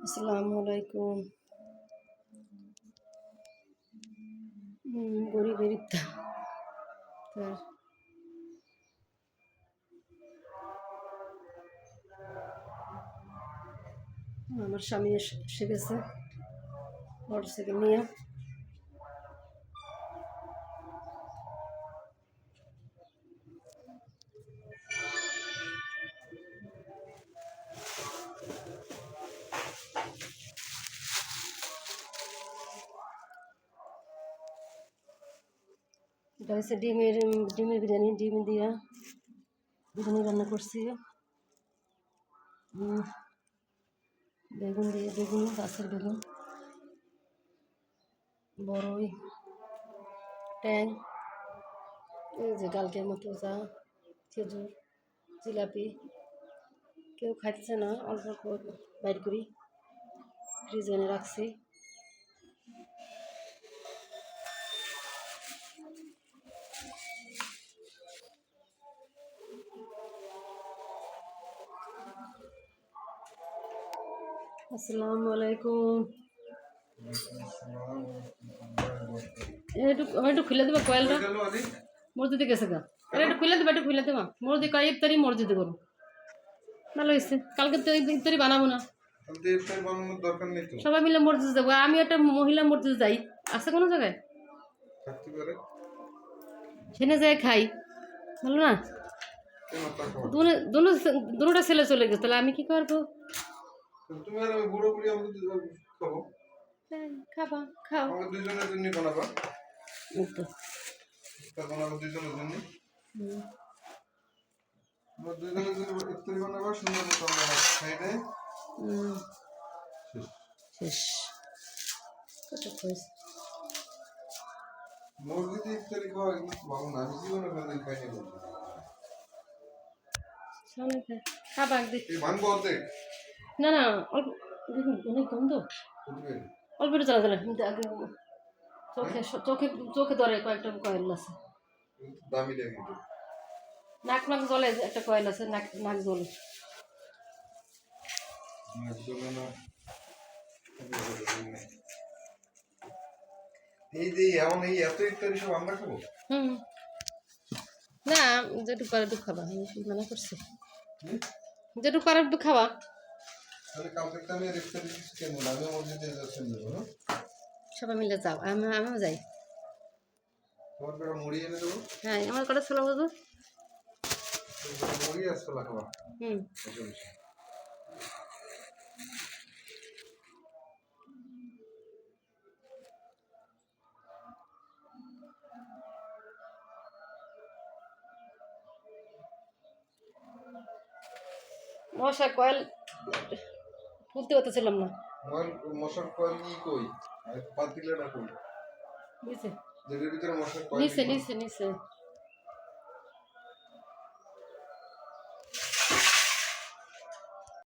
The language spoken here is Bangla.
আসসালামু আলাইকুম। গরিবের ইফতার। আমার স্বামী এসে গেছে মোটরসাইকেল নিয়ে। এটা হচ্ছে ডিমের বিরিয়ানি। ডিম দিয়া বিরিয়ানি রান্না করছি। বেগুন দিয়ে, বেগুন গাছের বেগুন, বড়ই, ট্যাং, এই যে গালকের মতো যা, খেজুর, জিলাপি। কেউ খাচ্ছে না, অল্প অল্প বাইর করি, ফ্রিজে এনে রাখছি। আসসালামু আলাইকুম। একটু খুলে দেবা কয়েলটা, মসজিদে গেছে গা। একটু খুলে দেবা মসজিদ কয় ইফতারি মসজিদে করো। ভালো হয়েছে, কালকে তো ইফতারি বানাবো না, সবাই মিলে মসজিদে যাবো। আমি একটা মহিলা মসজিদে যাই, আছে কোনো জায়গায় সেখানে যাই খাই, ভালো না? দুটা ছেলে চলে গেছে, তাহলে আমি কি করবো? খাবা, খাও। দুজনের জন্য বানাবা, দুজনের জন্য শেষ। মসজিদে ইফতারি খাওয়া ভালো না, আমি জীবনে কোনোদিন খাইনি। খাবার ভাঙবো অর্ধেক না না, অল্প অনেক কম তো, অল্প একটু জ্বালা জ্বালা। আগে চোখে চোখে চোখে ধরে কয়েকটা কয়েল আছে, দামি দেখি। নাক নাক জ্বলে, একটা কয়েল আছে, নাক জ্বলে। এই যে এমন এই এত ইফতারি সব আমরা খাবো? না, যেটুকু পারে একটু খাবা, আমি মানা করছি। যেটুকু পারে একটু খাওয়া। সবাই মিলে যাও, আমিও যাই। হ্যাঁ, আমার কটা ছোলা বুঝো। মশা কয়েল তুলতে পারতেছিলাম না। মশার কয়েল কই? বাদ দিলে না কই? নিচে নিচে নিচে নিচে